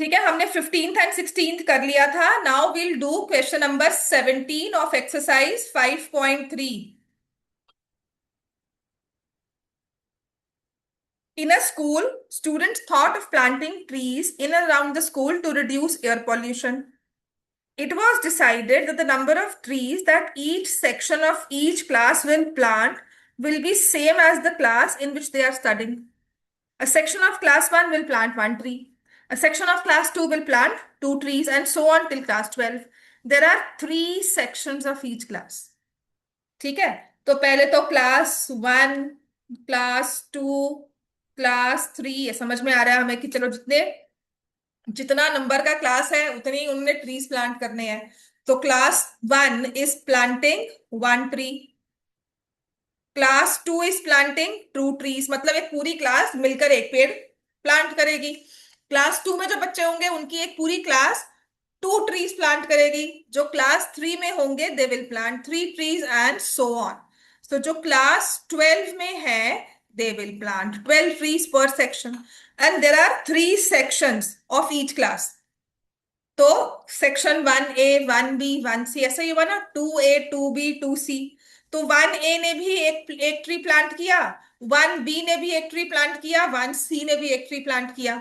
ठीक है, हमने 15th एंड 16th कर लिया था। Now will do question number 17 of exercise 5.3। In a school, students thought of planting trees in and around the school to reduce air pollution. It was decided that the number of trees that each section of each class will plant will be same as the class in which they are studying. A section of class 1 will plant one tree. A section of class 2 will plant two trees, and so on till class 12. There are three sections of each class. ठीक है, तो पहले तो class 1, class 2, class 3, ये समझ में आ रहा है हमें कि चलो जितना नंबर का क्लास है उतने ही उन्होंने ट्रीज प्लांट करने हैं। तो class 1 is planting one tree, class 2 is planting two trees, मतलब एक पूरी क्लास मिलकर एक पेड़ प्लांट करेगी। क्लास 2 में जो बच्चे होंगे उनकी एक पूरी क्लास टू ट्रीज प्लांट करेगी। जो क्लास 3 में होंगे they will plant three trees and so on. तो जो क्लास 12 में है they will plant 12 trees per section, and there are three sections of each class. तो सेक्शन 1A, 1B, 1C ऐसा ही हुआ ना, 2A, 2B, 2C। तो 1A ने भी एक ट्री प्लांट किया, 1B ने भी एक ट्री प्लांट किया, 1C ने भी एक ट्री प्लांट किया।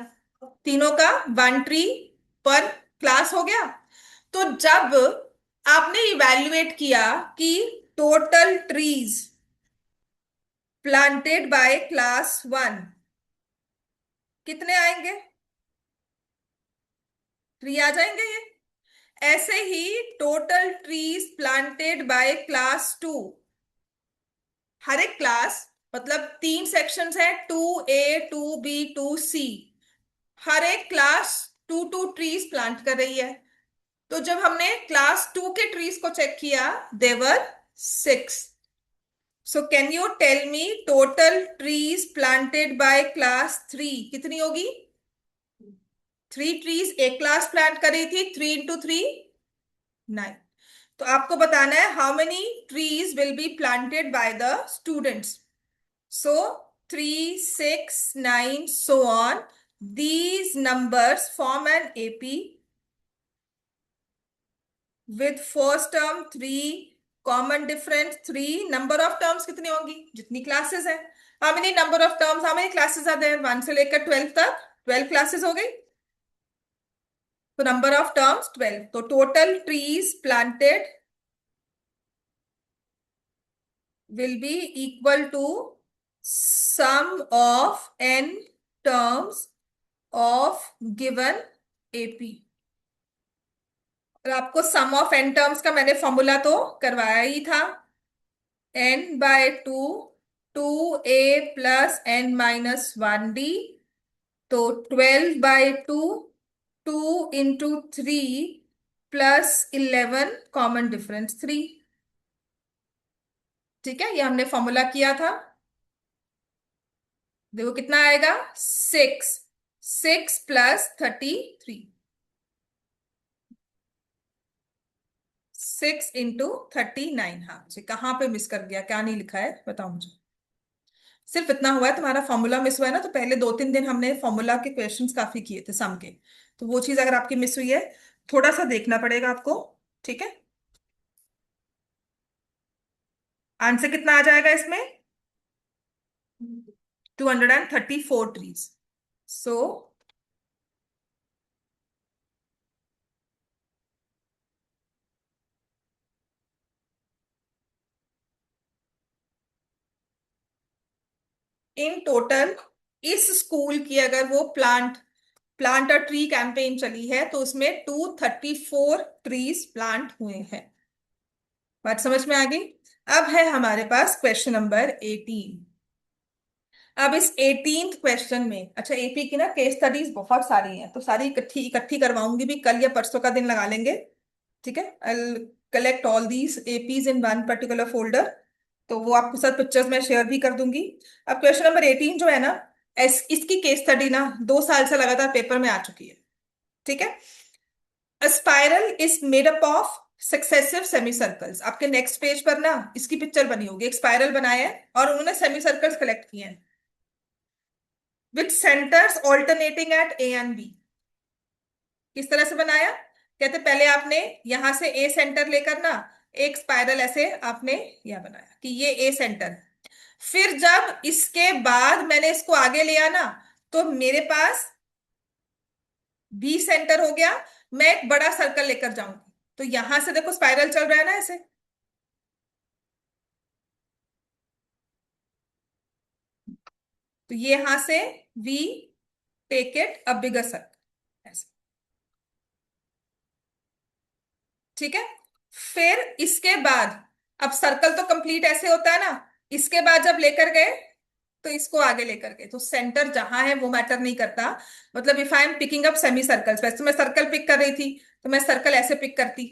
तीनों का वन ट्री पर क्लास हो गया। तो जब आपने इवैल्यूएट किया कि total trees planted by class 1 कितने आएंगे, 3 आ जाएंगे ये। ऐसे ही total trees planted by class 2, हर एक क्लास मतलब तीन सेक्शंस है, 2A, 2B, 2C, हर एक class two two trees plant कर रही है। तो जब हमने क्लास 2 के ट्रीज को चेक किया देवर 6। So can you tell me total trees planted by class 3 कितनी होगी? 3 ट्रीज एक क्लास प्लांट करी थी, 3 × 3 9। तो आपको बताना है how many trees will be planted by the students. So 3, 6, 9 so on, these numbers form an AP with first term 3, common difference 3, number of terms कितनी होंगी जितनी क्लासेस है। how many number of terms, how many classes are there, 1 से लेकर 12 तक 12 classes हो गई। तो नंबर ऑफ टर्म्स 12। तो total trees planted will be equal to sum of n terms of given AP। और आपको सम ऑफ n टर्म्स का मैंने फॉर्मूला तो करवाया ही था, n/2 2A + n-1D। तो 12/2 2 × 3 + 11 कॉमन डिफरेंस 3। ठीक है, ये हमने फॉर्मूला किया था। देखो कितना आएगा, 6, 6 + 33, 6 × 39। हाँ जी, कहाँ पे मिस कर गया, क्या नहीं लिखा है बताओ मुझे। सिर्फ इतना हुआ है तुम्हारा फॉर्मूला मिस हुआ है ना, तो पहले 2-3 दिन हमने फॉर्मूला के क्वेश्चंस काफी किए थे सम के। तो वो चीज अगर आपकी मिस हुई है थोड़ा सा देखना पड़ेगा आपको। ठीक है, आंसर कितना आ जाएगा इसमें, 234 ट्रीज। सो इन टोटल इस स्कूल की अगर वो प्लांट अ ट्री कैंपेन चली है तो उसमें 234 ट्रीज प्लांट हुए हैं। बात समझ में आ गई। अब है हमारे पास क्वेश्चन नंबर 18। अब इस 18th क्वेश्चन में, अच्छा एपी की ना केस स्टडीज बहुत सारी हैं तो सारी इकट्ठी इकट्ठी करवाऊंगी भी, कल या परसों का दिन लगा लेंगे। ठीक है, I collect all these APs in one particular folder. तो वो आपको साथ पिक्चर्स में शेयर भी कर दूंगी। अब क्वेश्चन नंबर 18 जो है ना, इसकी केस स्टडी ना 2 साल से लगातार पेपर में आ चुकी है। ठीक है, अ spiral is made up of successive semi circles. आपके नेक्स्ट पेज पर ना इसकी पिक्चर बनी होगी, एक स्पाइरल बनाया है और उन्होंने सेमी सर्कल्स कलेक्ट किए हैं with centers alternating at A and B। किस तरह से बनाया? कहते पहले आपने यहां से ए सेंटर लेकर ना एक स्पाइरल ऐसे आपने यह बनाया कि ये ए सेंटर है। फिर जब इसके बाद मैंने इसको आगे लिया ना, तो मेरे पास बी सेंटर हो गया। मैं एक बड़ा सर्कल लेकर जाऊंगी, तो यहां से देखो स्पाइरल चल रहा है ना ऐसे। तो ये यहां से we take it a bigger circle ऐसे। ठीक है। फिर इसके बाद अब सर्कल तो कंप्लीट ऐसे होता है ना, इसके बाद जब लेकर गए तो इसको आगे लेकर गए, तो सेंटर जहां है वो मैटर नहीं करता। मतलब if I am picking up semi circles, वैसे तो मैं सर्कल पिक कर रही थी तो मैं सर्कल ऐसे पिक करती।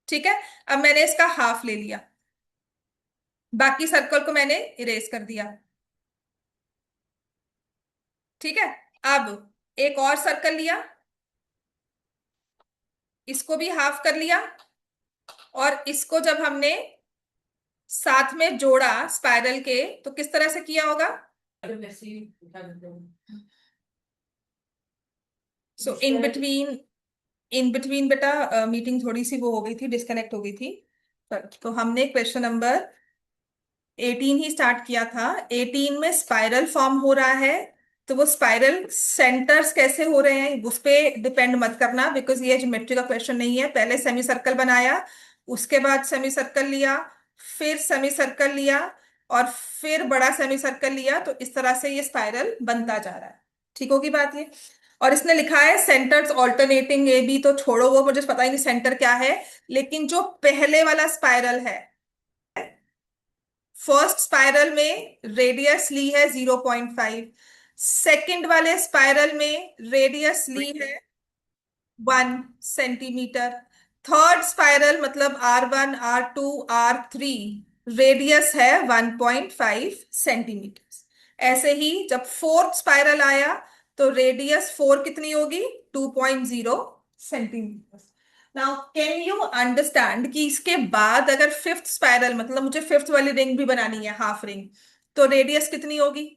ठीक है। अब मैंने इसका हाफ ले लिया, बाकी सर्कल को मैंने इरेज कर दिया। ठीक है। अब एक और सर्कल लिया, इसको भी हाफ कर लिया, और इसको जब हमने साथ में जोड़ा स्पाइरल के, तो किस तरह से किया होगा? सो इन बिटवीन बेटा मीटिंग थोड़ी सी वो हो गई थी, डिस्कनेक्ट हो गई थी। तो हमने क्वेश्चन नंबर 18 ही स्टार्ट किया था। 18 में स्पाइरल फॉर्म हो रहा है, तो वो स्पाइरल सेंटर्स कैसे हो रहे हैं उस पे डिपेंड मत करना, बिकॉज ये ज्योमेट्री का क्वेश्चन नहीं है। पहले सेमी सर्कल बनाया, उसके बाद सेमी सर्कल लिया, फिर सेमी सर्कल लिया, और फिर बड़ा सेमी सर्कल लिया, तो इस तरह से ये स्पाइरल बनता जा रहा है। ठीक होगी बात ये। और इसने लिखा है सेंटर्स ऑल्टरनेटिंग ए बी, तो छोड़ो वो, मुझे पता ही नहीं सेंटर क्या है। लेकिन जो पहले वाला स्पाइरल है, फर्स्ट स्पाइरल में रेडियस ली है 0.5, सेकंड वाले स्पाइरल में रेडियस ली है 1 सेंटीमीटर, थर्ड स्पाइरल मतलब R1 R2 R3 रेडियस है 1.5 सेंटीमीटर। ऐसे ही जब फोर्थ स्पाइरल आया तो रेडियस फोर कितनी होगी? 2.0 centimetre. Now can you understand कि इसके बाद अगर फिफ्थ स्पाइरल, मतलब मुझे फिफ्थ वाली रिंग भी बनानी है, हाफ रिंग, तो रेडियस कितनी होगी?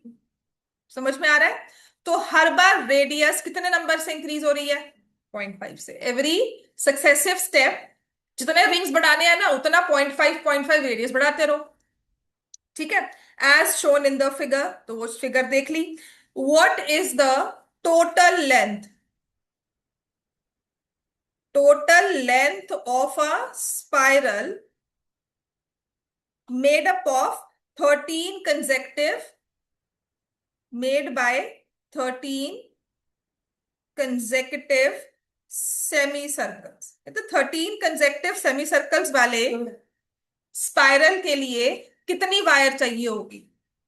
समझ में आ रहा है? तो हर बार रेडियस कितने नंबर से इंक्रीज हो रही है? 0.5 से। एवरी सक्सेसिव स्टेप जितने रिंग्स बढ़ाने हैं ना, उतना 0.5 रेडियस बढ़ाते रहो। ठीक है। As shown in the figure, तो वो फिगर देख ली। What is the total length? Total length of a spiral made up of 13 consecutive made by 13 consecutive semi circles. तो 13 कंसेक्टिव सेमी सर्कल्स वाले स्पाइरल के लिए कितनी वायर चाहिए होगी,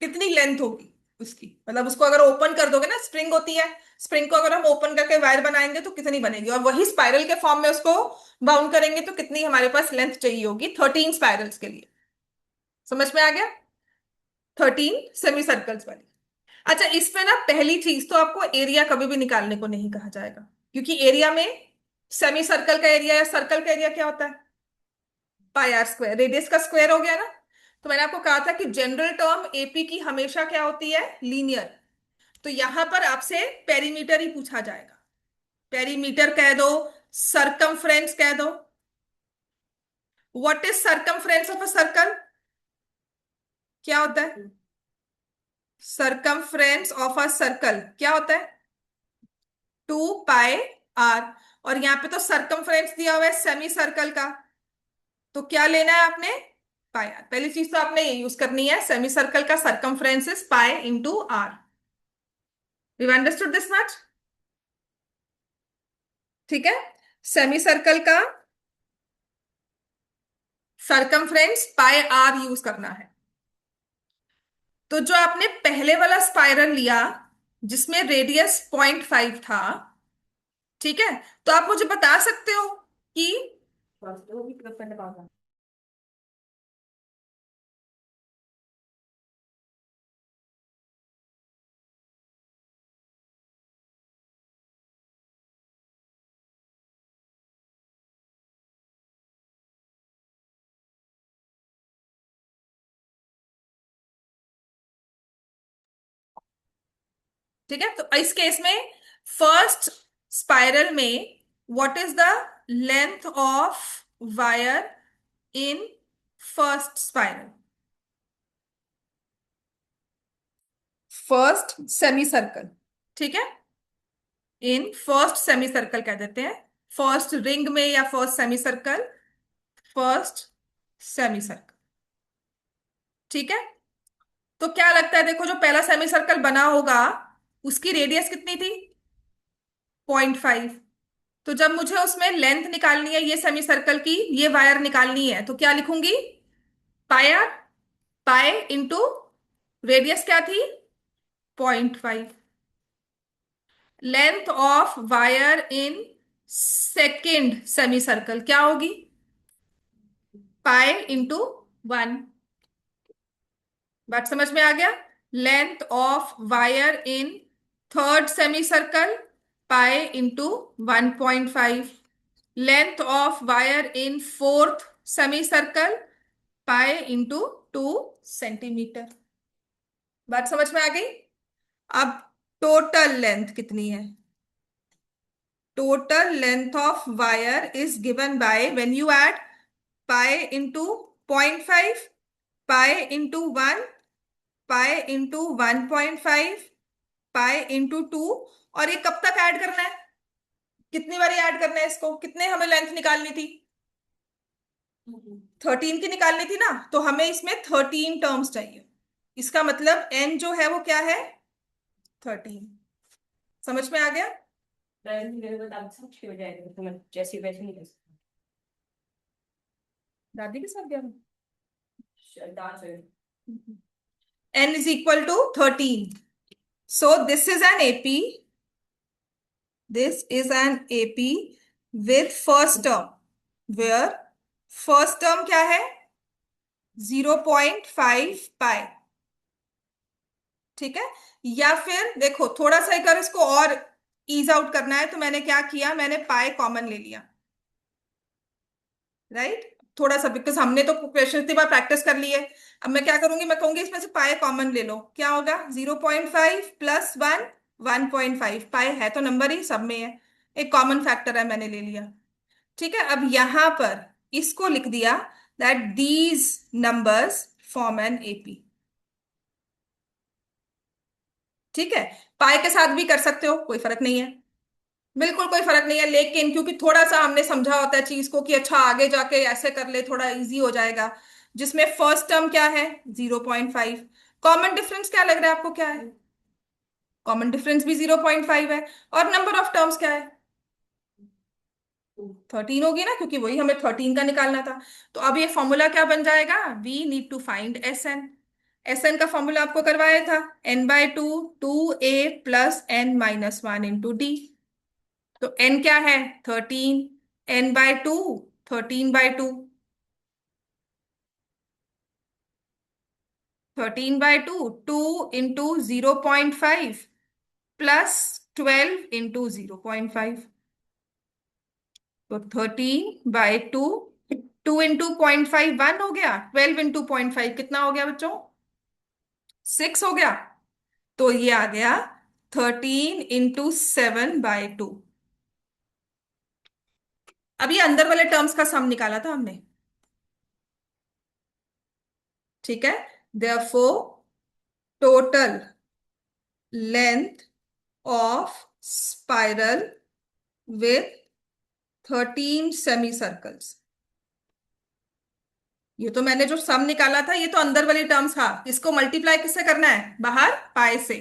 कितनी लेंथ होगी उसकी? मतलब उसको अगर ओपन कर दोगे ना, स्प्रिंग होती है, स्प्रिंग को अगर हम ओपन करके वायर बनाएंगे तो कितनी बनेगी, और वही स्पाइरल के फॉर्म में उसको बाउंड करेंगे तो कितनी हमारे पास लेंथ चाहिए होगी 13 स्पाइरल्स के लिए? समझ में आ गया? 13 सेमी सर्कल्स वाली। अच्छा, इसमें ना पहली चीज तो आपको एरिया कभी भी निकालने को नहीं कहा जाएगा, क्योंकि एरिया में सेमी सर्कल का एरिया या सर्कल का एरिया क्या होता है? पाई आर स्क्वायर, रेडियस का स्क्वायर हो गया ना। तो मैंने आपको कहा था कि जनरल टर्म एपी की हमेशा क्या होती है? लीनियर। तो यहां पर आपसे पेरीमीटर ही पूछा जाएगा। पेरीमीटर कह दो, सरकमफ्रेंस कह दो। What is circumference of a circle? क्या होता है सरकमफ्रेंस ऑफ अ सर्कल? क्या होता है? 2 पाई आर। और यहाँ पे तो सरकमफ्रेंस दिया हुआ है सेमी सर्कल का, तो क्या लेना है आपने? Pi r. पहली चीज तो आपने ये यूज करनी है, सेमी सर्कल का circumference is pi into r. You understood this much? ठीक है। सेमी सर्कल का सरकमफ्रेंस पाई आर यूज करना है। तो जो आपने पहले वाला स्पाइरल लिया जिसमें रेडियस 0.5 था, ठीक है, तो आप मुझे बता सकते हो कि ठीक है, तो इस केस में फर्स्ट स्पाइरल में what is the length of wire in first spiral, first semi circle, ठीक है, इन फर्स्ट सेमी सर्कल कह देते हैं, फर्स्ट रिंग में या first semi circle, first semi circle, ठीक है। तो क्या लगता है, देखो जो पहला सेमी सर्कल बना होगा उसकी रेडियस कितनी थी, 0.5। तो जब मुझे उसमें लेंथ निकालनी है ये सेमी सर्कल की, ये वायर निकालनी है, तो क्या लिखूंगी, पाया, पाई इंटू रेडियस क्या थी, 0.5। Length of wire in second semi circle क्या होगी, पाई इंटू 1। बात समझ में आ गया। Length of wire in third semi circle, pi into 1.5। Length of wire in fourth semi circle, pi into 2 centimetre. बात समझ में आ गई। अब टोटल लेंथ कितनी है, total length of wire is given by when you add pi into 0.5, pi into 1, pi into 1.5, pi into 2। और ये कब तक ऐड करना है, कितनी बार ऐड करना है इसको, कितने हमें लेंथ निकालनी थी, 13 की निकालनी थी ना, तो हमें इसमें 13 टर्म्स चाहिए। इसका मतलब n जो है वो क्या है, 13। समझ में आ गया। जैसे वैसे नहीं कर सकता। दादी के साथ गया मैं? डांस है। n is equal to 13, so this is an AP, this is an AP with first term, where first term क्या है, 0.5 पाई, ठीक है। या फिर देखो थोड़ा सा अगर इसको और ईज आउट करना है तो मैंने क्या किया, मैंने पाई कॉमन ले लिया, राइट। थोड़ा सा, बिकॉज हमने तो क्वेश्चन इतनी बार प्रैक्टिस कर ली है। अब मैं क्या करूंगी, मैं कहूंगी इसमें से पाई कॉमन ले लो, क्या होगा, 0.5 प्लस 1, 1.5। पाई है तो नंबर ही सब में है, एक कॉमन फैक्टर है, मैंने ले लिया, ठीक है। अब यहां पर इसको लिख दिया that these numbers form an AP, ठीक है। पाई के साथ भी कर सकते हो, कोई फर्क नहीं है, बिल्कुल कोई फर्क नहीं है, लेकिन क्योंकि थोड़ा सा हमने समझा होता है चीज को कि अच्छा आगे जाके ऐसे कर ले थोड़ा इजी हो जाएगा, जिसमें फर्स्ट टर्म क्या है, 0.5। कॉमन डिफरेंस क्या लग रहा है आपको, क्या है, कॉमन डिफरेंस भी 0.5 है, और नंबर ऑफ टर्म्स क्या है, 13 होगी ना, क्योंकि वही हमें 13 का निकालना था। तो अब ये फॉर्मूला क्या बन जाएगा, we need to find S n. S n का फॉर्मूला आपको करवाया था, n/2 2a plus n-1 × d। तो n क्या है, 13, n/2 13/2, 13/2, 2 × 0.5 प्लस 12 × 0.5। तो 13/2, 2 × 0.5 1 हो गया, 12 × 0.5 कितना हो गया बच्चों, 6 हो गया। तो ये आ गया 13 × 7/2। अभी अंदर वाले टर्म्स का सम निकाला था हमने, ठीक है। Therefore total length of spiral with 13 semi circles, ये तो मैंने जो सम निकाला था ये तो अंदर वाली टर्म्स था, इसको मल्टीप्लाई किससे करना है, बाहर पाई से,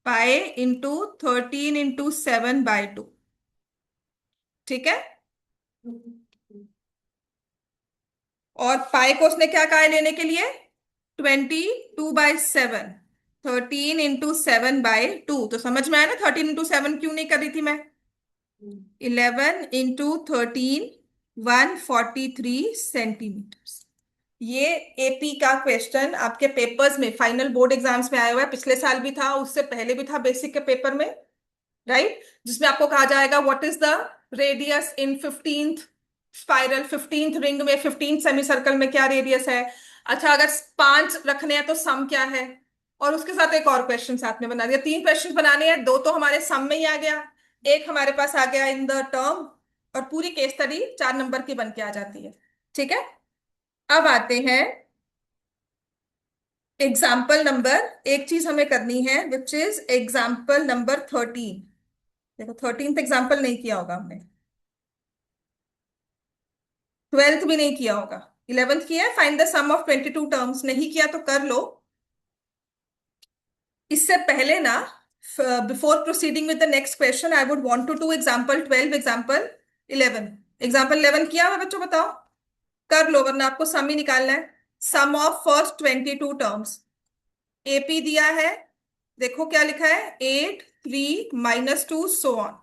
पाई इंटू 13 × 7/2, ठीक है। और पाई को उसने क्या कहा है लेने के लिए, 22/7, 13 × 7/2। तो समझ में आया ना 13 × 7 क्यों नहीं कर रही थी मैं, 11 × 13 143 सेंटीमीटर। ये एपी का क्वेश्चन आपके पेपर्स में, फाइनल बोर्ड एग्जाम्स में आया हुआ है, पिछले साल भी था, उससे पहले भी था बेसिक के पेपर में, राइट। जिसमें आपको कहा जाएगा what is the radius in 15th spiral, 15th ring में 15th सेमी सर्कल में क्या रेडियस है। अच्छा अगर 5 रखने हैं तो सम क्या है, और उसके साथ एक और क्वेश्चन साथ में बना दिया, 3 क्वेश्चन बनाने हैं, 2 तो हमारे सम में ही आ गया, एक हमारे पास आ गया इन द टर्म और पूरी केस स्टडी 4 नंबर की बन के आ जाती है। ठीक है, अब आते हैं एग्जाम्पल नंबर, एक चीज हमें करनी है विच इज एग्जाम्पल नंबर 13। देखो 13th एग्जाम्पल नहीं किया होगा हमने, 12th भी नहीं किया होगा, 11th किया है, find the sum of 22 terms नहीं किया तो कर लो। इससे पहले ना, before proceeding with the next question I would want to do example 12, example 11। Example 11 किया हुआ बच्चों, बताओ। कर लो वरना आपको सम ही निकालना है। सम ऑफ फर्स्ट 22 टर्म्स, एपी दिया है, देखो क्या लिखा है, 8 3 -2 सो ऑन।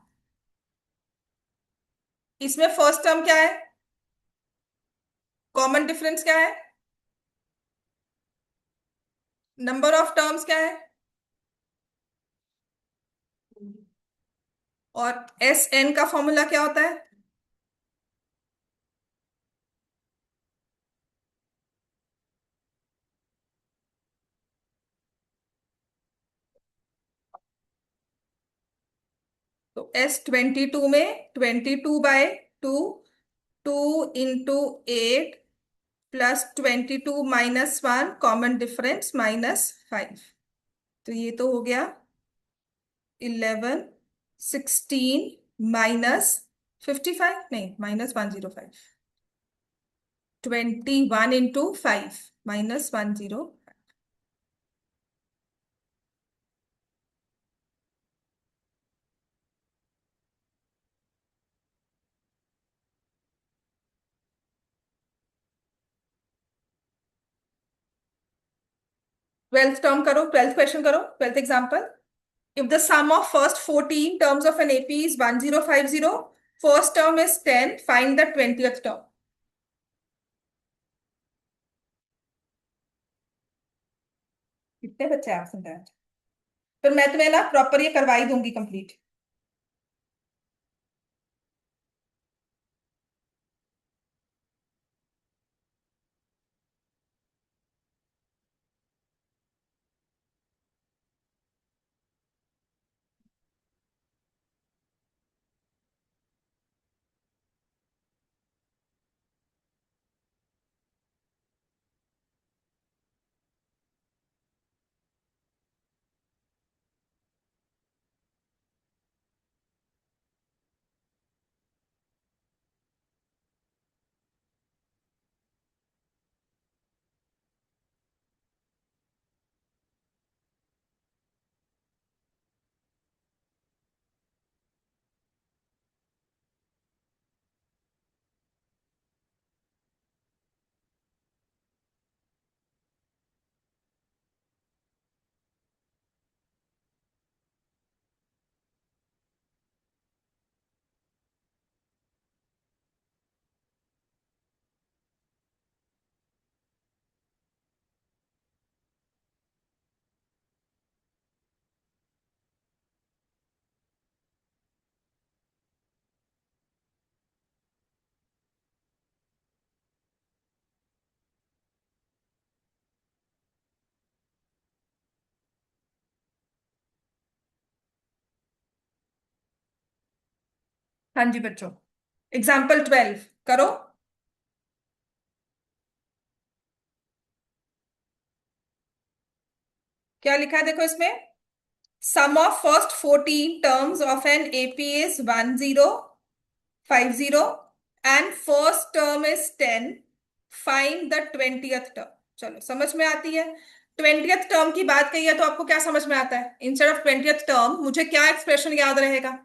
इसमें फर्स्ट टर्म क्या है, कॉमन डिफरेंस क्या है, नंबर ऑफ टर्म्स क्या है, और एस एन का फॉर्मूला क्या होता है। तो S22 में 22/2, 2 × 8 +22 - 1 कॉमन डिफरेंस -5। तो ये तो हो गया 11 16 -55, नहीं -105, 21 × 5 -10। 12th टर्म करो, 12th क्वेश्चन करो, 12th example. If the sum of first 14 terms of an AP is 1050, first term is 10, find the 20th term। कितने बच्चे एब्सेंट हैं? फिर मैं तुम्हें ना प्रॉपर ये करवाई दूंगी कंप्लीट। हाँ जी बच्चों, एग्जाम्पल 12 करो। क्या लिखा है देखो इसमें, sum of first 14 terms of an AP is 1050 and first term is 10, find the 20th term. चलो समझ में आती है। 20th टर्म की बात कही है तो आपको क्या समझ में आता है, इंस्टेड ऑफ 20th टर्म मुझे क्या एक्सप्रेशन याद रहेगा,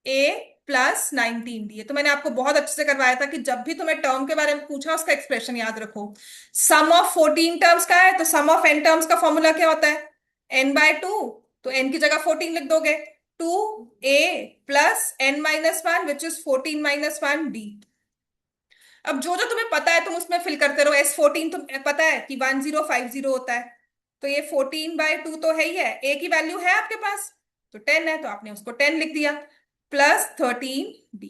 A + 19 दिए तो मैंने आपको बहुत अच्छे से करवाया था कि जब भी तुम्हें टर्म के बारे में पूछा उसका एक्सप्रेशन याद रखो। सम ऑफ 14 टर्म्स का है तो सम ऑफ n टर्म्स का फॉर्मूला क्या होता है, n/2, तो n की जगह 14 लिख दोगे, 2A + n - 1 which is 14 - 1D। अब जो जो तुम्हें पता है तुम उसमें फिल करते रहो। S14 तुम्हें पता है कि 1050 होता है, तो ये 14/2 तो है ही है, ए की वैल्यू है आपके पास तो 10 है तो आपने उसको 10 लिख दिया, +13D।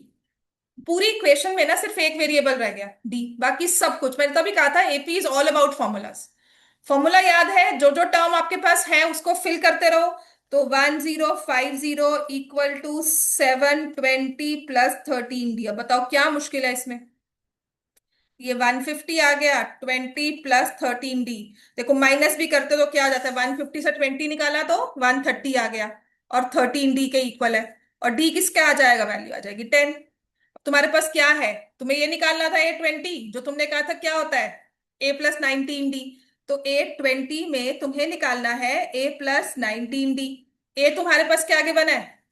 पूरी इक्वेशन में ना सिर्फ एक वेरिएबल रह गया डी, बाकी सब कुछ मैंने तभी कहा था AP is all about formulas. Formula याद है, जो जो टर्म आपके पास है उसको फिल करते रहो, तो 1050 इक्वल टू 720 प्लस 13D। अब बताओ क्या मुश्किल है इसमें। ये 150 आ गया, 20 प्लस 13D। देखो माइनस भी करते तो क्या आ जाता है, 150 से 20 निकाला तो 130 आ गया, और 13D के इक्वल है। और डी किसका आ जाएगा, वैल्यू आ जाएगी 10। तुम्हारे पास क्या है, तुम्हें ये निकालना था A20, जो तुमने कहा था क्या होता है, A+19D। तो A20 में तुम्हें निकालना है A+19D। ए तुम्हारे पास क्या आगे बना है,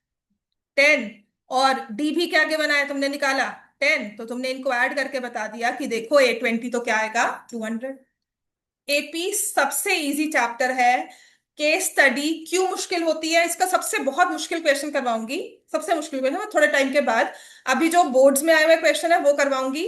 10, और डी भी क्या आगे बना है, तुमने निकाला 10, तो तुमने इनको ऐड करके बता दिया कि देखो A20 तो क्या आएगा, 200। एपी सबसे इजी चैप्टर है। केस स्टडी क्यों मुश्किल होती है, इसका सबसे बहुत मुश्किल क्वेश्चन करवाऊंगी। सबसे मुश्किल क्वेश्चन मैं थोड़े टाइम के बाद, अभी जो बोर्ड्स में आए हुए क्वेश्चन है वो करवाऊंगी।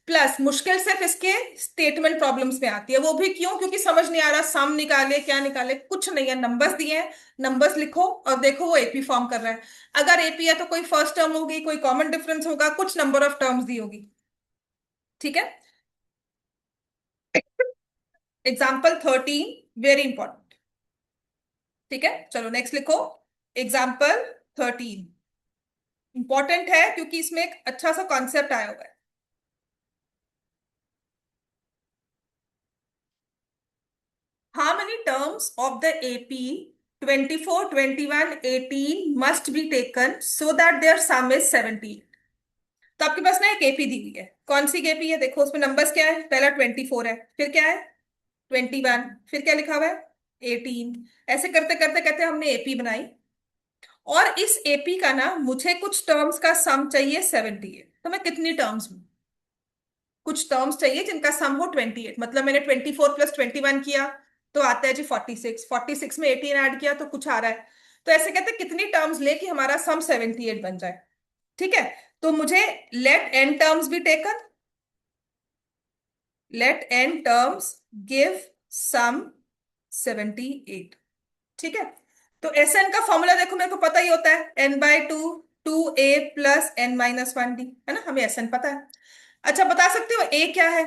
प्लस मुश्किल सिर्फ इसके स्टेटमेंट प्रॉब्लम्स में आती है, वो भी क्यों, क्योंकि समझ नहीं आ रहा सम निकाले क्या निकाले, कुछ नहीं है, नंबर्स दिए हैं, नंबर्स लिखो और देखो वो एपी फॉर्म कर रहा है। अगर एपी है तो कोई फर्स्ट टर्म होगी, कोई कॉमन डिफरेंस होगा, कुछ नंबर ऑफ टर्म्स दी होगी। ठीक है। Example 13 very important. ठीक है, चलो नेक्स्ट लिखो। एग्जाम्पल 13 इंपॉर्टेंट है क्योंकि इसमें एक अच्छा सा कॉन्सेप्ट आया हुआ है। How many terms of the AP 24, 21, 18 must be taken so that their sum is 17। तो आपके पास ना एक एपी दी हुई है, कौन सी एपी है, देखो उसमें नंबर्स क्या है, पहला 24 है, फिर क्या है 21, फिर क्या लिखा हुआ है 18। ऐसे करते करते करते हमने एपी बनाई, और इस एपी का ना मुझे कुछ टर्म्स का सम चाहिए 78। तो मैं कितनी टर्म्स हूं, कुछ टर्म्स चाहिए जिनका सम हो 28। मतलब मैंने 24 प्लस 21 किया तो आता है जी 46, 46 में 18 ऐड किया तो कुछ आ रहा है। तो ऐसे कहते हैं कितनी टर्म्स ले कि हमारा सम 78 बन जाए। ठीक है, तो मुझे let n terms be taken, let n terms give sum 78। ठीक है, तो एस एन का फॉर्मूला देखो मेरे को पता ही होता है, n/2 2a+n-1d, है ना, हमें एस एन पता है। अच्छा बता सकते हो ए क्या है,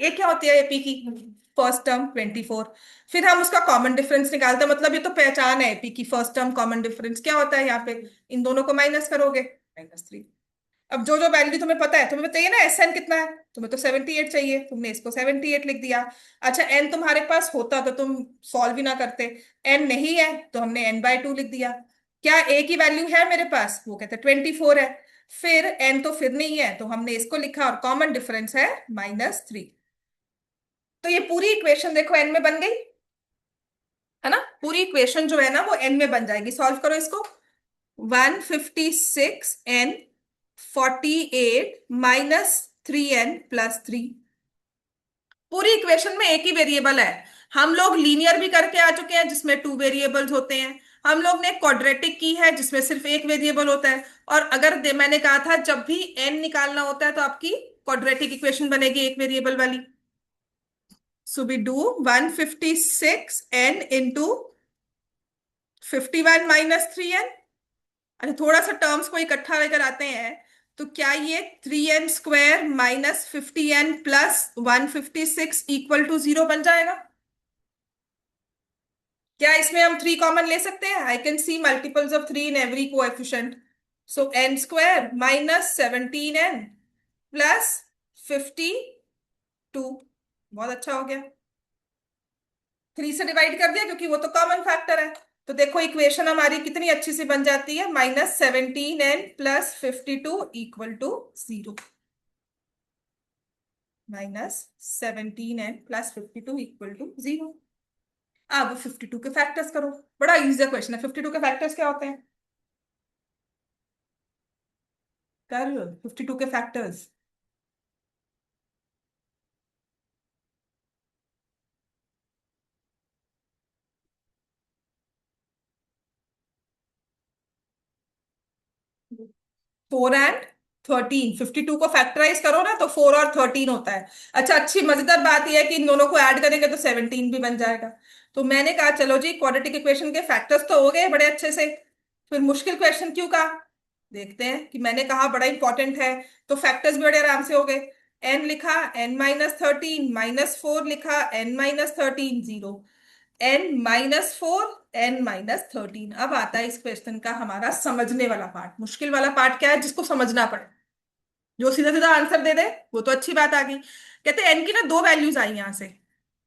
ए क्या होती है एपी की, फर्स्ट टर्म 24। फिर हम उसका कॉमन डिफरेंस निकालते हैं, मतलब ये तो पहचान है एपी की, फर्स्ट टर्म कॉमन डिफरेंस क्या होता है, यहाँ पे इन दोनों को माइनस करोगे, -3। अब जो जो वैल्यू तुम्हें पता है, तुम्हें बताइए ना एस एन कितना है, तुम्हें तो 78 चाहिए, तुमने इसको 78 लिख दिया। अच्छा एन तुम्हारे पास होता तो तुम सॉल्व भी ना करते, एन नहीं है तो हमने n/2 लिख दिया। क्या ए की वैल्यू है मेरे पास, वो कहते हैं 24 है। फिर एन तो फिर नहीं है तो हमने इसको लिखा, और कॉमन डिफरेंस है -3। तो ये पूरी इक्वेशन देखो एन में बन गई, है ना, पूरी इक्वेशन जो है ना वो एन में बन जाएगी। सॉल्व करो इसको, 156n 48 -3n+3। पूरी इक्वेशन में एक ही वेरिएबल है। हम लोग लीनियर भी करके आ चुके हैं जिसमें 2 वेरिएबल्स होते हैं, हम लोग ने क्वाड्रेटिक की है जिसमें सिर्फ एक वेरिएबल होता है। और अगर मैंने कहा था जब भी एन निकालना होता है तो आपकी क्वाड्रेटिक इक्वेशन बनेगी एक वेरिएबल वाली। So we do 156n into 51 - 3n। अच्छा थोड़ा सा टर्म्स को इकट्ठा लेकर आते हैं, तो क्या ये 3n² -50n+156 इक्वल टू 0 बन जाएगा। क्या इसमें हम 3 कॉमन ले सकते हैं, I can see multiples of 3 in every coefficient. So n² -17n +52। बहुत अच्छा हो गया, 3 से डिवाइड कर दिया क्योंकि वो तो कॉमन फैक्टर है। तो देखो इक्वेशन हमारी कितनी अच्छी सी बन जाती है, -17n+52 equal to 0। -17n+52 equal to 0। अब 52 के फैक्टर्स करो, बड़ा इजी क्वेश्चन है। 52 के फैक्टर्स क्या होते हैं, कर 52 के फैक्टर्स। 4 और 13, 52 को फैक्टराइज करो ना तो 4 और 13 होता है। अच्छा अच्छी मजेदार बात यह है कि इन दोनों को ऐड करेंगे तो 17 भी बन जाएगा। तो मैंने कहा चलो जी क्वाड्रेटिक इक्वेशन के फैक्टर्स तो हो गए बड़े अच्छे से, फिर मुश्किल क्वेश्चन क्यों कहा, देखते हैं कि मैंने कहा बड़ा इंपॉर्टेंट है। तो फैक्टर्स भी बड़े आराम से हो गए, n लिखा n-13, -4 लिखा n-13 0। n-4, n-13। अब आता है इस क्वेश्चन का हमारा समझने वाला पार्ट। मुश्किल वाला पार्ट क्या है? जिसको समझना पड़े। जो सीधा सीधा आंसर दे दे वो तो अच्छी बात आ गई। कहते हैं एन की ना दो वैल्यूज आई यहां से।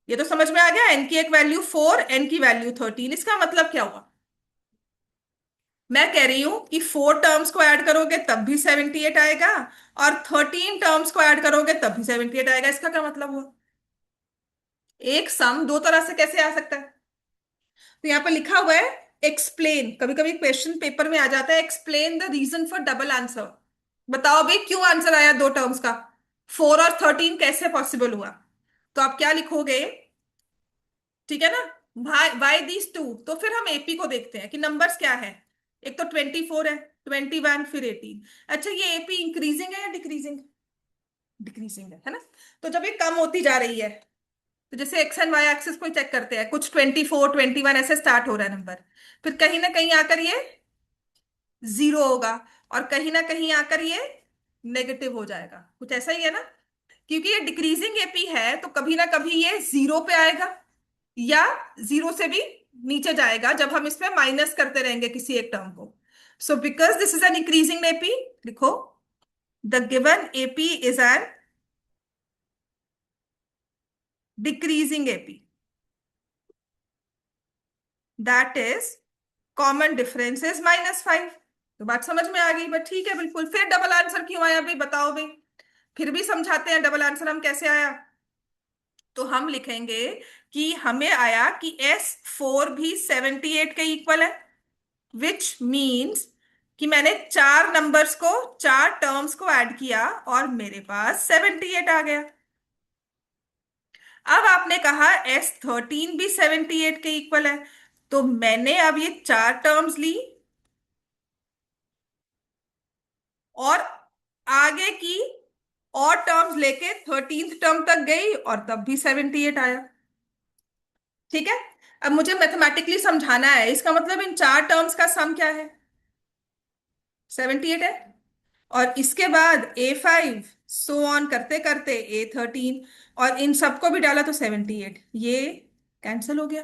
ये तो समझ में आ गया, एन की एक वैल्यू 4, एन की वैल्यू 13। इसका मतलब क्या हुआ? मैं कह रही हूं कि 4 टर्म्स को ऐड करोगे तब भी 78 आएगा, और 13 टर्म्स को ऐड करोगे तब भी 78 आएगा। इसका क्या मतलब हुआ? एक सम दो तरह से कैसे आ सकता है? तो यहाँ पर लिखा हुआ है एक्सप्लेन। कभी कभी क्वेश्चन पेपर में आ जाता है explain the reason for double answer. बताओ भाई क्यों आंसर आया दो टर्म्स का? 4 और 13 कैसे पॉसिबल हुआ? तो आप क्या लिखोगे? ठीक है ना? Why these two. तो फिर हम एपी को देखते हैं कि नंबर्स क्या है। एक तो 24 है, 21, फिर 18। अच्छा, ये एपी इंक्रीजिंग है या डिक्रीजिंग? डिक्रीजिंग है ना? तो जब ये कम होती जा रही है, तो जैसे एक्स एंड वाई एक्सिस को चेक करते हैं, कुछ 24, 21 ऐसे स्टार्ट हो रहा है नंबर, फिर कहीं ना कहीं आकर ये जीरो होगा, और कहीं ना कहीं आकर ये नेगेटिव हो जाएगा। कुछ ऐसा ही है ना? क्योंकि ये डिक्रीजिंग एपी है तो कभी ना कभी ये जीरो पे आएगा, या जीरो से भी नीचे जाएगा जब हम इसमें माइनस करते रहेंगे किसी एक टर्म को। So because this is an increasing AP, लिखो the given AP is a decreasing AP, that is common difference is -5। तो बात समझ में आ गई? बट ठीक है, बिल्कुल। फिर डबल आंसर क्यों आया भाई? बताओ भाई। फिर भी समझाते हैं डबल आंसर हम कैसे आया। तो हम लिखेंगे कि हमें आया कि S4 भी 78 के इक्वल है, विच मीन्स कि मैंने चार नंबर्स को, चार टर्म्स को ऐड किया और मेरे पास 78 आ गया। अब आपने कहा S13 भी 78 के इक्वल है, तो मैंने अब ये चार टर्म्स ली और आगे की और टर्म्स लेके 13th टर्म तक गई और तब भी 78 आया। ठीक है? अब मुझे मैथमेटिकली समझाना है, इसका मतलब इन चार टर्म्स का सम क्या है? 78 है। और इसके बाद A5, सो ऑन करते करते A13, और इन सबको भी डाला तो 78। ये कैंसिल हो गया।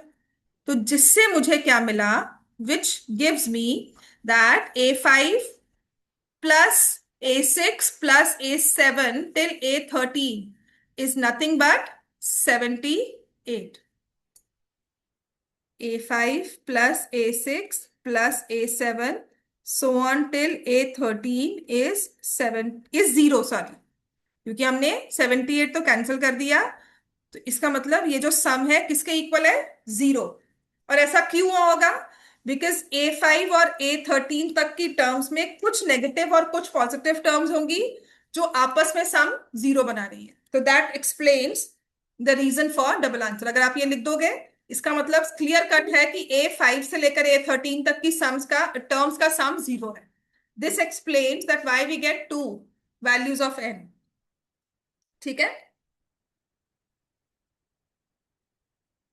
तो जिससे मुझे क्या मिला? Which gives me that A5 plus A6 plus A7 till A13 is nothing but 78। A5 plus A6 plus A7 so on till A13 is 0, sorry, क्योंकि हमने 78 तो कैंसिल कर दिया। तो इसका मतलब ये जो सम है किसके इक्वल है? जीरो। और ऐसा क्यों होगा? बिकॉज A5 और A13 तक की टर्म्स में कुछ नेगेटिव और कुछ पॉजिटिव टर्म्स होंगी जो आपस में सम जीरो बना रही है। तो that explains the reason for double answer. अगर आप ये लिख दोगे, इसका मतलब क्लियर कट है कि A5 से लेकर A13 तक की सम्स का, टर्म्स का सम जीरो है। This explains that why we get two values of n। ठीक है?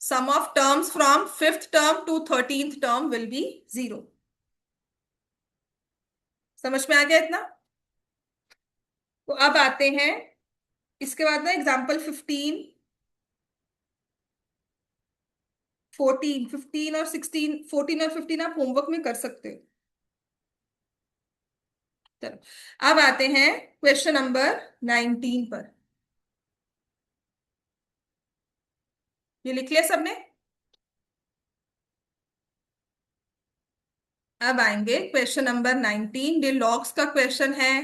sum of terms from 5th term to 13th term will be 0। समझ में आ गया इतना? तो अब आते हैं इसके बाद ना एग्जाम्पल 15, 14, 15 और 16, 14 और 15 आप होमवर्क में कर सकते हो। चलो, अब आते हैं क्वेश्चन नंबर 19 पर। ये लिख लिया सबने? अब आएंगे क्वेश्चन नंबर 19। ये लॉग्स का क्वेश्चन है।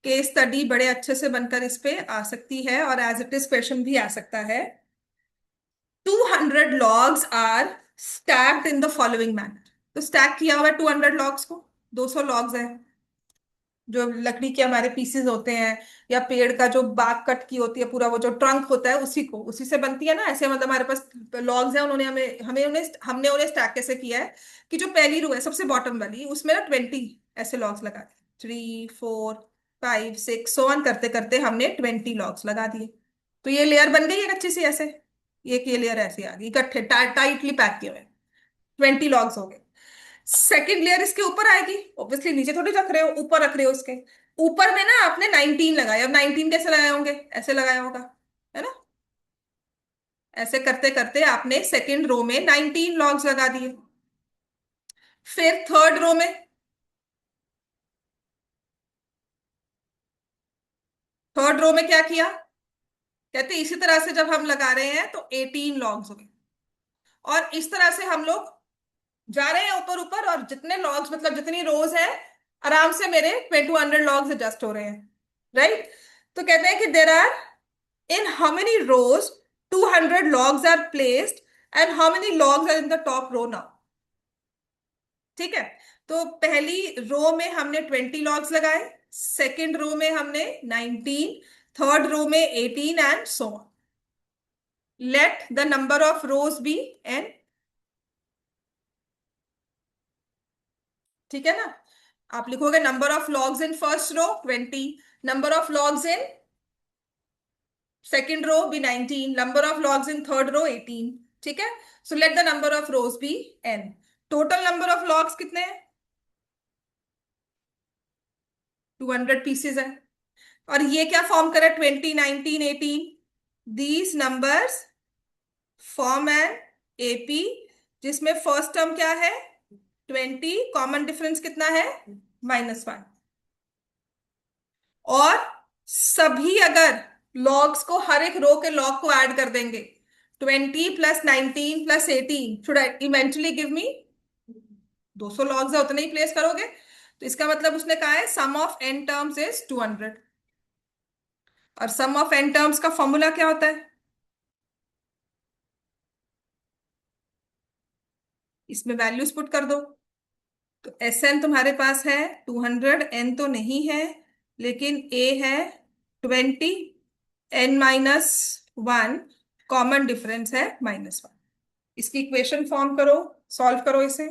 केस स्टडी बड़े अच्छे से बनकर इस पे आ सकती है, और एज इट इज क्वेश्चन भी आ सकता है। 200 logs are stacked in the following manner। तो स्टैक किया हुआ है 200 लॉग्स को। 200 लॉग्स है, जो लकड़ी के हमारे पीसेस होते हैं, या पेड़ का जो बाग कट की होती है, पूरा वो जो ट्रंक होता है उसी को, उसी से बनती है ना। ऐसे मतलब हमारे पास लॉग्स हैं, उन्होंने हमें हमें उन्हें हमने उन्हें स्टैक कैसे किया है कि जो पहली रो है सबसे बॉटम वाली, उसमें ना 20 ऐसे लॉग्स लगा दिए। 3, 4, 5, 6 सो ऑन करते करते हमने 20 लॉग्स लगा दिए। तो ये लेयर बन गई एक अच्छी सी ऐसे। एक ये लेयर ऐसी आ गई, इकट्ठे टाइटली पैक किए हुए। 20 लॉग्स हो गए। सेकेंड लेयर इसके ऊपर आएगी, ऑब्वियसली नीचे थोड़ी रख रहे हो, ऊपर रख रहे हो। उसके ऊपर में ना आपने 19 लगाया। अब 19 कैसे लगाए होंगे? ऐसे लगाया होगा, है ना? ऐसे करते करते आपने सेकंड रो में 19 लॉग्स लगा दिए। फिर थर्ड रो में, थर्ड रो में क्या किया? कहते इसी तरह से जब हम लगा रहे हैं तो 18 लॉग्स हो गए। और इस तरह से हम लोग जा रहे हैं ऊपर ऊपर, और जितने लॉग्स मतलब जितनी रोज है, आराम से मेरे 200 लॉग्स एडजस्ट हो रहे हैं। राइट। तो कहते हैं कि there are, in how many rows 200 logs are placed, and how many logs are in the top row now. ठीक है। तो पहली रो में हमने 20 लॉग्स लगाए, सेकेंड रो में हमने 19, थर्ड रो में 18 and so on. Let the number of rows be n. ठीक है ना? आप लिखोगे number of logs in first row 20, number of logs in second row भी 19, number of logs in third row 18। ठीक है। So let the number of rows be n. Total number of logs कितने हैं? 200 पीसेज है। और ये क्या form करे? 20, 19, 18, these numbers form an AP, जिसमें फर्स्ट टर्म क्या है? 20, कॉमन डिफरेंस कितना है? -1। और सभी अगर लॉग्स को, हर एक रो के लॉग को ऐड कर देंगे, 20 plus 19 plus 18 should eventually give me 200 logs है, उतने ही प्लेस करोगे। तो इसका मतलब उसने कहा है सम ऑफ एन टर्म्स इज 200। और सम ऑफ एन टर्म्स का फॉर्मूला क्या होता है? इसमें वैल्यूज पुट कर दो। तो एस एन तुम्हारे पास है 200, एन तो नहीं है, लेकिन ए है 20, n-1, कॉमन डिफरेंस है -1। इसकी इक्वेशन फॉर्म करो, सॉल्व करो इसे।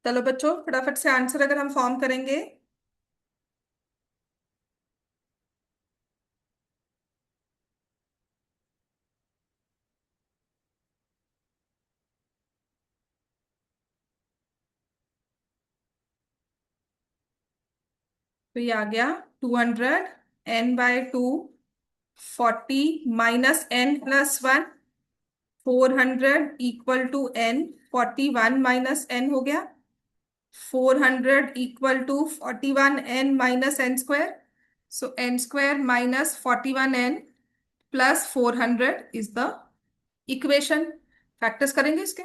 चलो बच्चों, फटाफट से आंसर अगर हम फॉर्म करेंगे। तो ये आ गया 200, n/2, 40 -n+1, 400 equal to n, 41 - n हो गया। 400 equal to 41n - n²। So n² -41n plus 400 is the equation. Factors करेंगे इसके।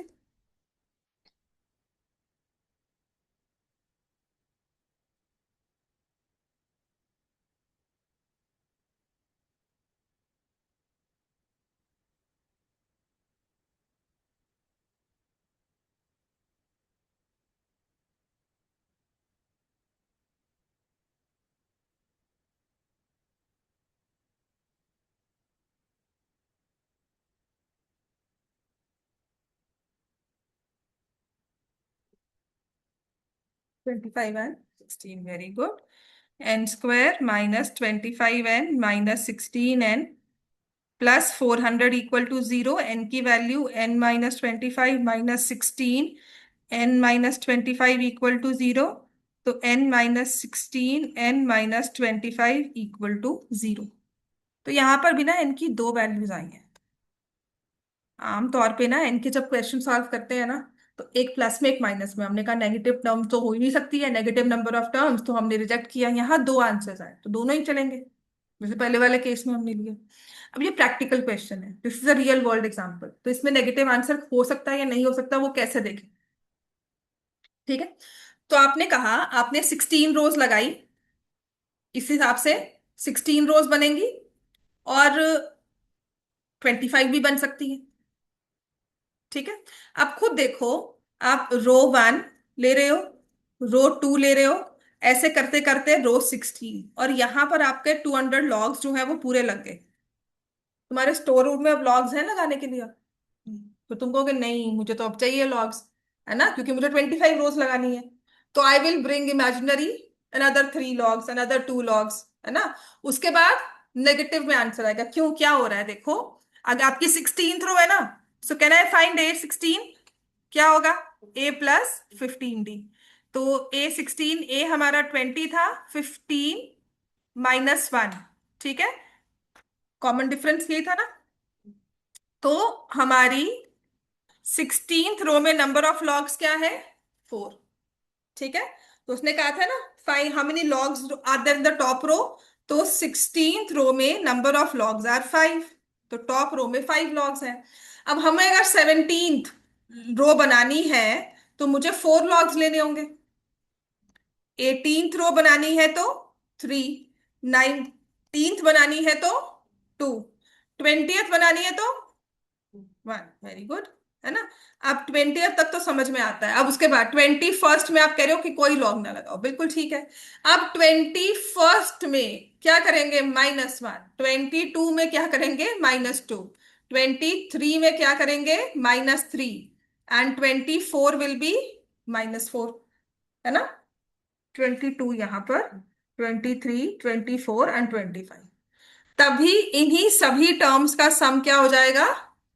25n 16, very good. n² -25n - 16n plus 400 equal to 0। n की value n -25 - 16, n-25 equal to 0। तो n-16, n-25 equal to 0। तो यहां पर भी ना n की दो वैल्यूज आई हैं। आमतौर पे ना n के जब क्वेश्चन सॉल्व करते हैं ना, तो एक प्लस में एक माइनस में, हमने कहा नेगेटिव टर्म तो हो ही नहीं सकती है, नेगेटिव नंबर ऑफ टर्म्स, तो हमने रिजेक्ट किया। यहाँ दो आंसर्स आए तो दोनों ही चलेंगे। जैसे पहले वाले केस में हमने लिया। अब ये प्रैक्टिकल क्वेश्चन है, this is a real world example, तो इसमें नेगेटिव आंसर हो सकता है या नहीं हो सकता, वो कैसे देखें। ठीक है, तो आपने कहा आपने 16 रोज लगाई, इस हिसाब से 16 रोज बनेंगी, और 25 भी बन सकती है। ठीक है, आप खुद देखो, आप रो 1 ले रहे हो, रो 2 ले रहे हो, ऐसे करते करते रो 16, और यहां पर आपके 200 लॉग्स जो है वो पूरे लग गए। तुम्हारे स्टोर रूम में अब लॉग्स हैं लगाने के लिए? तो तुम कहोगे नहीं, मुझे तो अब चाहिए लॉग्स, है ना, क्योंकि मुझे 25 रोज लगानी है। तो I will bring imaginary another 3 logs, another 2 logs, है ना। उसके बाद नेगेटिव में आंसर आएगा। क्यों, क्या हो रहा है देखो, अगर आपकी 16th रो है ना, so can I find A16, क्या होगा, A+15D। तो A16, ए हमारा 20 था, 15 - 1, ठीक है, कॉमन डिफरेंस यही था ना। तो हमारी 16th रो में नंबर ऑफ लॉग्स क्या है, 4। ठीक है, तो उसने कहा था ना, find how many logs are there in the top row, तो 16th रो में नंबर ऑफ लॉग्स आर 5, तो टॉप रो में 5 लॉग्स हैं। अब हमें अगर 17th रो बनानी है, तो मुझे 4 लॉग्स लेने होंगे। 18th रो बनानी है तो 3, 19th बनानी है तो 2, 20th बनानी है तो 1। वेरी गुड, है ना। अब 20th तक तो समझ में आता है। अब उसके बाद 21st में आप कह रहे हो कि कोई लॉग ना लगाओ, बिल्कुल ठीक है। अब 21st में क्या करेंगे, -1। 22 में क्या करेंगे, -2। 23 में क्या करेंगे, -3। एंड 24 विल बी -4, है ना। 22 यहां पर, 23, 24 एंड 25, तभी इन्हीं सभी टर्म्स का सम क्या हो जाएगा,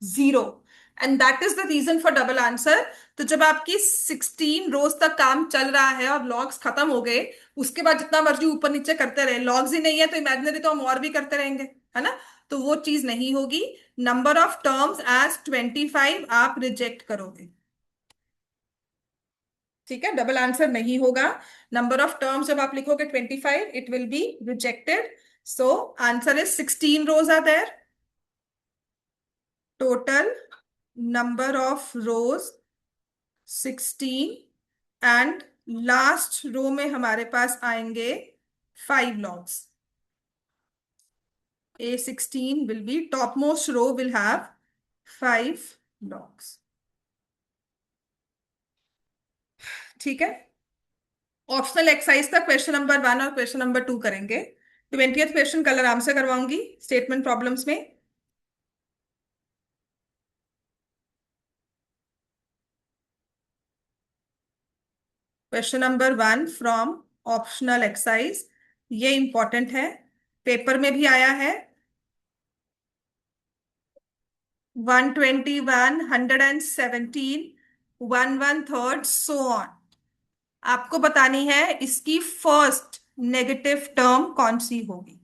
0। And that is the reason for double answer. तो जब आपकी 16 रोज तक काम चल रहा है और लॉग्स खत्म हो गए, उसके बाद जितना मर्जी ऊपर नीचे करते रहे, लॉग्स ही नहीं है तो इमेजिनरी तो हम और भी करते रहेंगे, है ना। तो वो चीज नहीं होगी। नंबर ऑफ टर्म्स एज 25 आप रिजेक्ट करोगे। ठीक है, डबल आंसर नहीं होगा। नंबर ऑफ टर्म्स जब आप लिखोगे 25, it will be rejected. So answer is 16 rows are there, total number of rows 16, and last row में हमारे पास आएंगे 5 logs. A16 will be topmost row will have 5 locks। ठीक है, ऑप्शनल एक्सरसाइज का क्वेश्चन नंबर 1 और क्वेश्चन नंबर 2 करेंगे। 20th question कल आराम से करवाऊंगी स्टेटमेंट प्रॉब्लम्स में। Question number 1 from optional exercise, ये इंपॉर्टेंट है, पेपर में भी आया है। 121, 117, 1/3 सो ऑन। आपको बतानी है इसकी फर्स्ट नेगेटिव टर्म कौन सी होगी।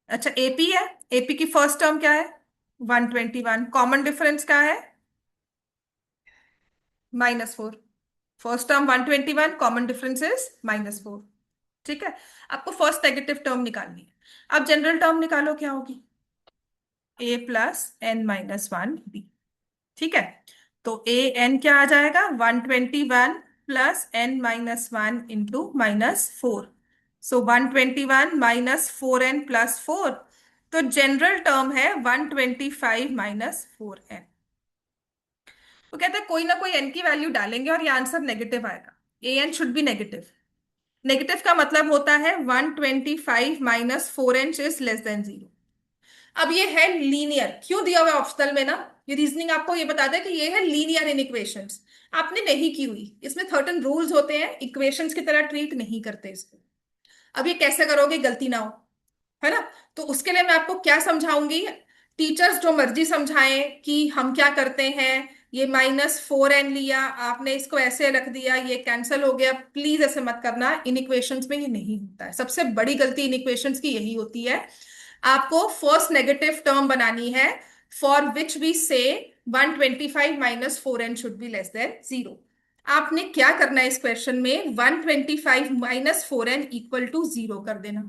अच्छा, एपी है, एपी की फर्स्ट टर्म क्या है, 121, कॉमन डिफरेंस क्या है, -4। First term 121, common difference is -4। ठीक है, आपको फर्स्ट नेगेटिव टर्म निकालनी है। अब जनरल टर्म निकालो, क्या होगी, A+n-1b। ठीक है, तो an क्या आ जाएगा, 121 +n-1 इंटू -4। सो 121 -4n+4, तो जनरल टर्म है 125 -4n। तो कहते हैं कोई ना कोई n की वैल्यू डालेंगे और ये आंसर नेगेटिव आएगा। an should be negative. Negative का मतलब होता है 125 -4n इज लेस देन 0। अब ये है लीनियर, क्यों दिया हुआ ऑप्शनल में ना, ये रीजनिंग आपको ये बताता है कि ये है लीनियर इन इक्वेशंस। आपने नहीं की हुई, इसमें 13 रूल्स होते हैं, इक्वेशंस की तरह ट्रीट नहीं करते इसको। अब ये कैसे करोगे, गलती ना हो, है ना। तो उसके लिए मैं आपको क्या समझाऊंगी, टीचर्स जो मर्जी समझाएं कि हम क्या करते हैं, ये -4n लिया आपने, इसको ऐसे रख दिया, ये कैंसिल हो गया, प्लीज ऐसे मत करना, इन इक्वेशंस में ये नहीं होता है। सबसे बड़ी गलती इन इक्वेशंस की यही होती है। आपको फर्स्ट नेगेटिव टर्म बनानी है फॉर विच वी से 125 -4n should be less than 0। आपने क्या करना है इस क्वेश्चन में, 125 माइनस 4n इक्वल टू 0 कर देना।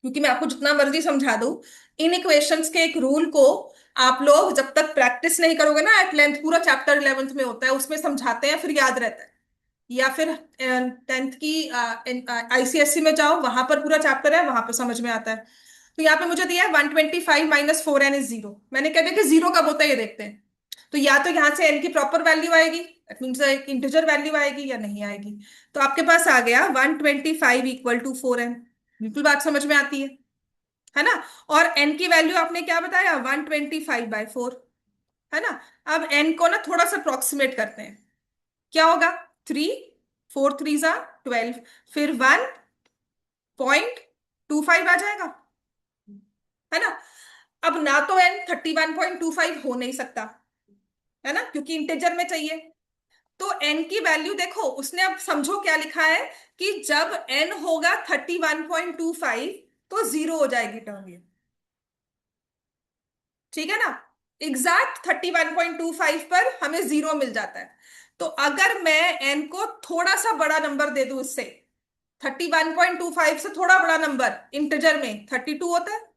क्योंकि मैं आपको जितना मर्जी समझा दूं, इन इक्वेशंस के एक रूल को आप लोग जब तक प्रैक्टिस नहीं करोगे ना एट लेंथ, पूरा चैप्टर 11th में होता है उसमें समझाते हैं फिर याद रहता है, या फिर 10th की आईसीएससी में जाओ, वहां पर पूरा चैप्टर है, वहां पर समझ में आता है। तो यहाँ पे मुझे दिया है 125 माइनस 4n इज 0। मैंने कह दिया कि जीरो कब होता है ये देखते हैं। तो या तो यहाँ से n की प्रॉपर वैल्यू आएगी, दैट मीन्स एक इंटीजर वैल्यू आएगी, या नहीं आएगी। तो आपके पास आ गया 125 इक्वल टू 4n। बिल्कुल बात समझ में आती है ना। और n की वैल्यू आपने क्या बताया, 125/4, है ना। अब n को ना थोड़ा सा अप्रोक्सीमेट करते हैं, क्या होगा, 3, 4 3 ज़ा 12, फिर 1.25 आ जाएगा, है ना। अब ना तो n 31.25 हो नहीं सकता, है ना, क्योंकि इंटीजर में चाहिए। तो n की वैल्यू देखो, उसने अब समझो क्या लिखा है, कि जब n होगा 31.25 तो जीरो हो जाएगी टर्म ये, ठीक है ना। एग्जैक्ट 31.25 पर हमें जीरो मिल जाता है। तो अगर मैं n को थोड़ा सा बड़ा नंबर दे दूं इससे, 31.25 से थोड़ा बड़ा नंबर इंटीजर में 32 होता है।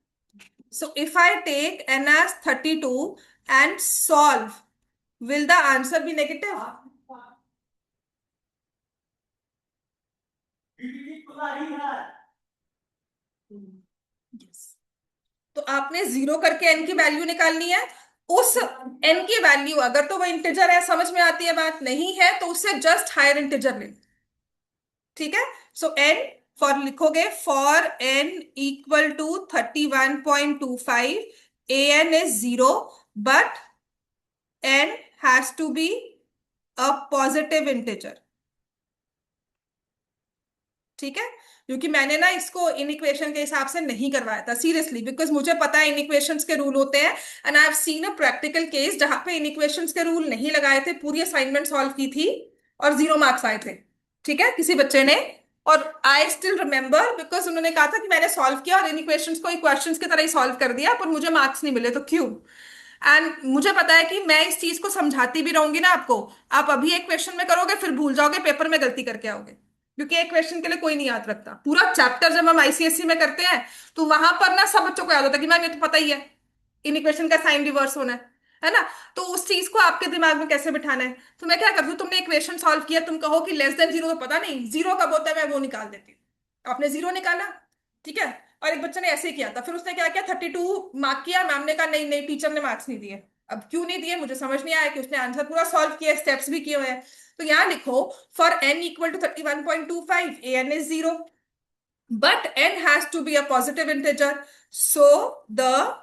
So if I take n as 32 and solve, will the answer be negative? Yes. तो आपने जीरो करके n की वैल्यू निकालनी है। उस n की वैल्यू अगर तो वो इंटीजर है, समझ में आती है बात, नहीं है तो उससे जस्ट हायर इंटीजर ले, ठीक है। सो n, फॉर लिखोगे for n equal to 31.25, a n is zero, but n has to be a positive integer, ठीक है। क्योंकि मैंने ना इसको इन इक्वेशन के हिसाब से नहीं करवाया था सीरियसली, बिकॉज मुझे पता है इन इक्वेशंस के रूल होते हैं, and I have seen a practical case जहां पे इन इक्वेशंस के रूल नहीं लगाए थे, पूरी असाइनमेंट सॉल्व की थी और 0 मार्क्स आए थे, ठीक है, किसी बच्चे ने। और आई स्टिल रिमेम्बर, बिकॉज उन्होंने कहा था कि मैंने सॉल्व किया और इन इक्वेशंस को इक्वेशंस की तरह ही सॉल्व कर दिया, पर मुझे मार्क्स नहीं मिले, तो क्यों। एंड मुझे पता है कि मैं इस चीज को समझाती भी रहूंगी ना आपको, आप अभी एक क्वेश्चन में करोगे फिर भूल जाओगे, पेपर में गलती करके आओगे, क्योंकि एक क्वेश्चन के लिए कोई नहीं याद रखता। पूरा चैप्टर जब हम आईसीएससी में करते हैं तो वहां पर ना सब बच्चों को याद होता है कि मैम ये तो पता ही है, इन इक्वेशन का साइन रिवर्स होना है ना। तो उस चीज को आपके दिमाग में कैसे बिठाना है, तो मैं क्या करती हूँ, तुमने इक्वेशन सॉल्व किया, तुम कहो कि लेस देन जीरो तो पता नहीं, जीरो कब होता है, मैं वो निकाल देती हूँ। आपने जीरो निकाला, ठीक है। और एक बच्चे ने ऐसे ही किया था, फिर उसने क्या किया, 32 मार्क किया, मैम ने कहा नहीं नहीं टीचर ने मार्क्स नहीं दिए। अब क्यों नहीं दिए मुझे समझ नहीं आया, कि उसने आंसर पूरा सॉल्व किया, स्टेप्स भी किए हुए हैं। तो यहां लिखो, for n equal to 31.25, a n is zero, but n has to be a positive integer, so the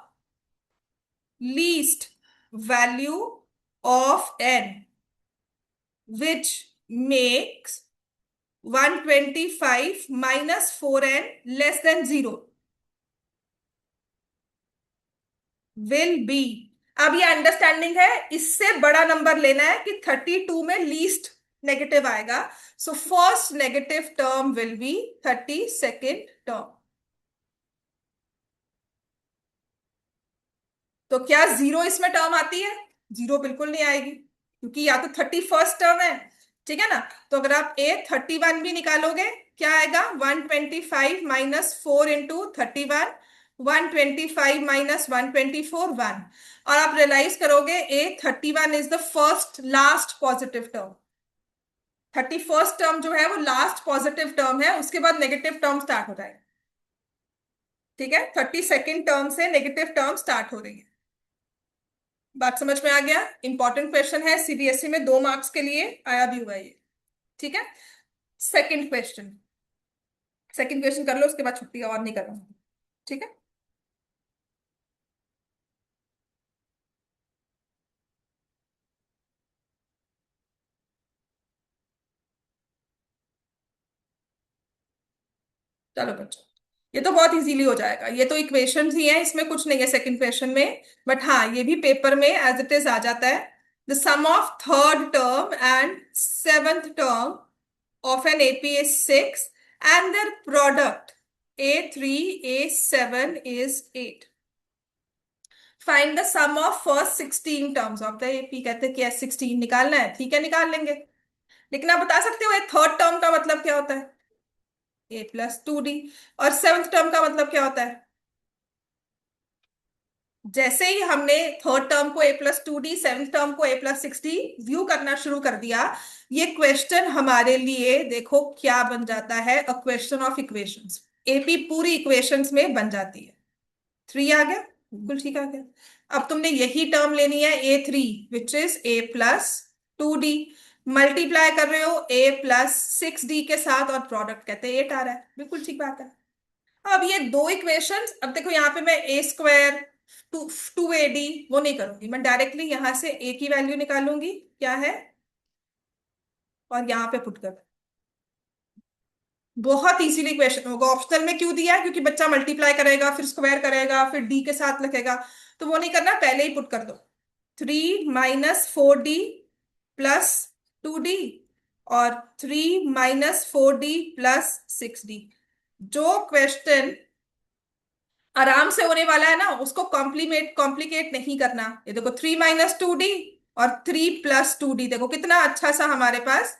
least value of n which makes 125 minus 4n less than 0 will be, अब ये understanding है, इससे बड़ा number लेना है कि 32 में least negative आएगा। So first negative term will be 32nd term. तो क्या जीरो इसमें टर्म आती है, जीरो बिल्कुल नहीं आएगी, क्योंकि या तो 31st टर्म है, ठीक है ना। तो अगर आप 31 भी निकालोगे, क्या आएगा, 125 - 4 × 31, 125 - 124 1। और आप रियलाइज करोगे A31 is the first last positive term, 31st term जो है वो लास्ट पॉजिटिव टर्म है, उसके बाद नेगेटिव टर्म स्टार्ट हो जाएगा, ठीक है। 32nd टर्म से नेगेटिव टर्म स्टार्ट हो रही है। बात समझ में आ गया, इंपॉर्टेंट क्वेश्चन है, सीबीएसई में 2 मार्क्स के लिए आया भी हुआ है ये, ठीक है। सेकंड क्वेश्चन, सेकंड क्वेश्चन कर लो, उसके बाद छुट्टी और नहीं कर रहा हूँ, ठीक है। चलो बच्चों, ये तो बहुत इजीली हो जाएगा, ये तो इक्वेशंस ही है, इसमें कुछ नहीं है सेकंड क्वेश्चन में। बट हाँ, ये भी पेपर में एज इट इज आ जाता है, the sum of third term and seventh term of an AP is 6 and their product A3 A7 is 8. Find the sum of first 16 terms of the AP। कहते हैं कि 16 निकालना है, ठीक है निकाल लेंगे। लेकिन आप बता सकते हो ये थर्ड टर्म का मतलब क्या होता है? A+2D। और सेवन्थ टर्म का मतलब क्या होता है? जैसे ही हमने थर्ड टर्म को A+2D, सेवन्थ टर्म को A+6D व्यू करना शुरू कर दिया, ये क्वेश्चन हमारे लिए देखो क्या बन जाता है, a question of equations. AP पूरी इक्वेशंस में बन जाती है। 3 आ गया, बिल्कुल ठीक आ गया। अब तुमने यही टर्म लेनी है A3, which is A+2D। Multiply कर रहे हो A+6D के साथ, और प्रोडक्ट कहते हैं 8 आ रहा है, बिल्कुल ठीक बात है। अब ये दो इक्वेशंस, अब देखो यहाँ पे मैं A² टू AD वो नहीं करूंगी, मैं डायरेक्टली यहां से A की वैल्यू निकालूंगी, क्या है, और यहाँ पे पुट कर। बहुत इजीली क्वेश्चन होगा। ऑप्शनल में क्यों दिया है? क्योंकि बच्चा मल्टीप्लाई करेगा, फिर स्क्वायर करेगा, फिर डी के साथ लिखेगा, तो वो नहीं करना, पहले ही पुट कर दो। 3 - 4D +2D, और 3 - 4D +6D। जो क्वेश्चन आराम से होने वाला है ना, उसको कॉम्प्लिकेट नहीं करना। ये देखो 3 - 2D और 3 + 2D, देखो कितना अच्छा सा हमारे पास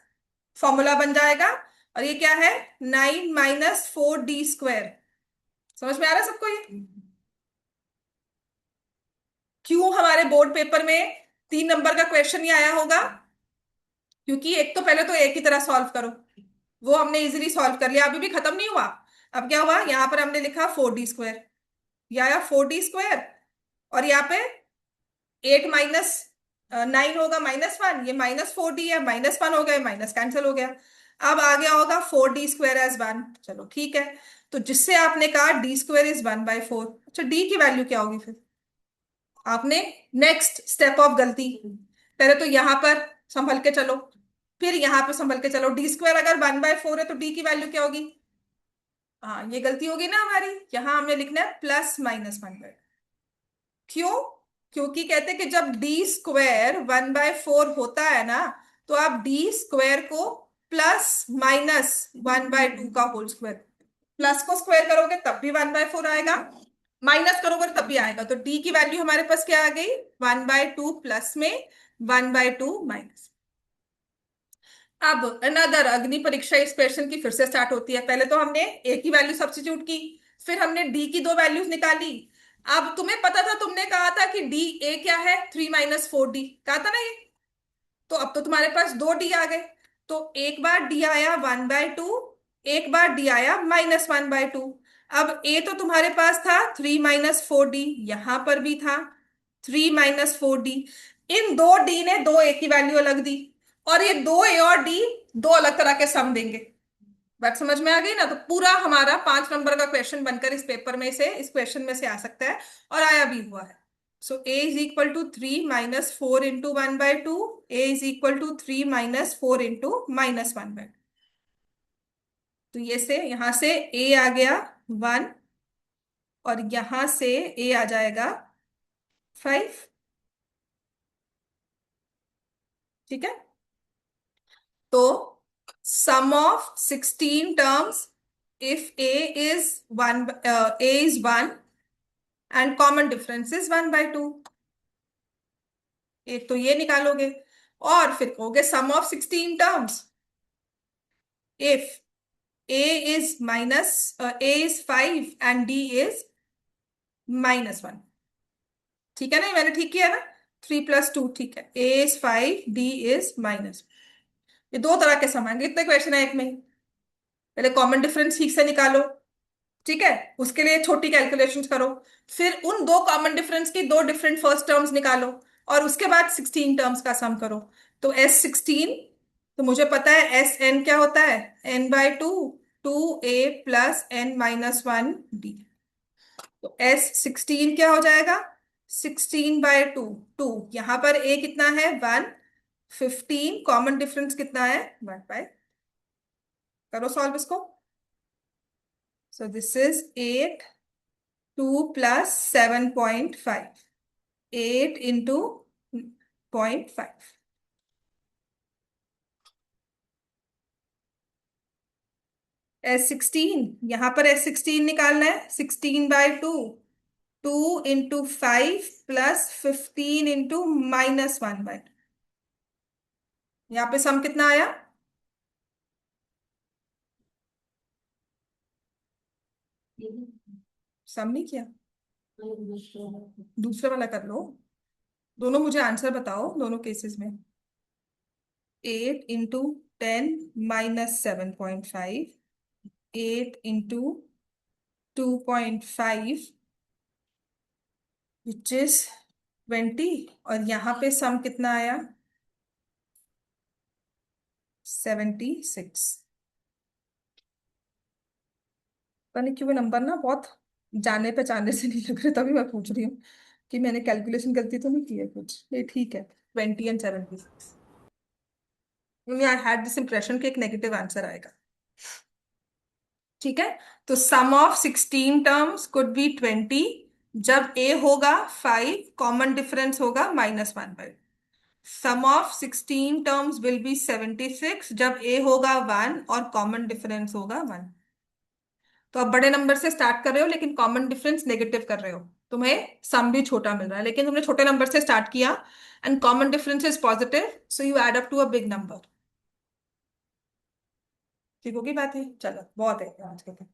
फॉर्मूला बन जाएगा। और ये क्या है? 9 - 4D²। समझ में आ रहा है सबको ये? क्यों हमारे बोर्ड पेपर में 3 नंबर का क्वेश्चन ही आया होगा? क्योंकि एक तो पहले तो एक ही तरह सॉल्व करो, वो हमने इजीली सॉल्व कर लिया, अभी भी खत्म नहीं हुआ। अब क्या हुआ, यहां पर हमने लिखा 4D², ये आया 4D²। और यहाँ पे 8 - 9 होगा -1, ये -4D है, -1 हो गया, माइनस कैंसिल हो गया। अब आ गया होगा 4D² = 1, चलो ठीक है। तो जिससे आपने कहा D² = 1/4, अच्छा डी की वैल्यू क्या होगी फिर? आपने नेक्स्ट स्टेप ऑफ गलती, पहले तो यहां पर संभल के चलो, फिर यहां पे संभल के चलो। D² अगर 1/4 है तो डी की वैल्यू क्या होगी? हाँ, ये गलती होगी ना हमारी, यहां हमने लिखना है +-1/। क्यों? क्योंकि कहते हैं कि जब D² 1/4 होता है ना, तो आप D² को +-(-1/2) का होल स्क्वायर, प्लस को स्क्वायर करोगे तब भी 1/4 आएगा, माइनस करोगे तब भी आएगा। तो डी की वैल्यू हमारे पास क्या आ गई? 1/2 प्लस में 1/2 माइनस। अब अनदर अग्नि परीक्षा इस क्वेश्चन की फिर से स्टार्ट होती है। पहले तो हमने ए की वैल्यू सब्स्टिट्यूट की, फिर हमने डी की दो वैल्यूज निकाली। अब तुम्हें पता था, तुमने कहा था कि डी ए क्या है, 3 - 4D कहा था ना ये। तो अब तो तुम्हारे पास दो डी आ गए। तो एक बार डी आया 1/2, एक बार डी आया -1/2। अब ए तो तुम्हारे पास था 3 - 4D, यहां पर भी था 3 - 4D। इन दो डी ने दो ए की वैल्यू अलग दी, और ये दो ए और डी दो अलग तरह के सम देंगे। बात समझ में आ गई ना? तो पूरा हमारा 5 नंबर का क्वेश्चन बनकर इस पेपर में से, इस क्वेश्चन में से आ सकता है, और आया भी हुआ है। सो A = 3 - 4 × 1/2, A = 3 - 4 × -1/2। तो ये से यहां से A आ गया 1, और यहां से A आ जाएगा 5। ठीक है। तो sum of 16 terms, if A is 1 and common difference is 1/2। एक तो ये निकालोगे, और फिर कहोगे sum of 16 terms if A is 5 and D is -1। ठीक है ना? ये मैंने ठीक किया ना? 3 + 2, ठीक है। A is 5, D is -। ये दो तरह के सम आएंगे, इतने क्वेश्चन है एक में ही। पहले कॉमन डिफरेंस ठीक से निकालो, ठीक है, उसके लिए छोटी कैलकुलेशंस करो, फिर उन दो कॉमन डिफरेंस की दो डिफरेंट फर्स्ट टर्म्स निकालो, और उसके बाद 16 टर्म्स का सम करो। तो S16, तो मुझे पता है SN क्या होता है, n/2, 2A + n - 1D। तो S16 क्या हो जाएगा? 16/2, 2, यहां पर A कितना है, 1, 15, कॉमन डिफरेंस कितना है, 1/। करो सॉल्व इसको। So this is 8, 2 + 7.5, 8 × 0.5। S16, यहां पर S16 निकालना है, 16/2, 2 × 5 + 15 × -1/। यहाँ पे सम कितना आया? सम नहीं किया? दूसरे वाला कर लो। दोनों मुझे आंसर बताओ दोनों केसेस में। 8 into 10 - 7.5, 8 into 2.5 विच इज 20, और यहाँ पे सम कितना आया? 76। पता नहीं क्यों वो नंबर ना बहुत जाने पहचाने से नहीं लग रहे, तभी मैं पूछ रही हूँ कि मैंने कैलकुलेशन गलती तो नहीं की है कुछ। ये ठीक है, 20 and 76। I had this impression कि एक नेगेटिव आंसर आएगा। ठीक है, तो sum of 16 terms could be 20 जब ए होगा 5, कॉमन डिफरेंस होगा -1/5। सम ऑफ 16 टर्म्स विल बी 76 जब ए होगा 1 और कॉमन डिफरेंस होगा 1। तो आप बड़े नंबर से स्टार्ट कर रहे हो लेकिन कॉमन डिफरेंस नेगेटिव कर रहे हो, तुम्हें सम भी छोटा मिल रहा है, लेकिन तुमने छोटे नंबर से स्टार्ट किया and common difference is positive, so you add up to a big number. ठीक होगी बात है? चलो बहुत है आज के लिए।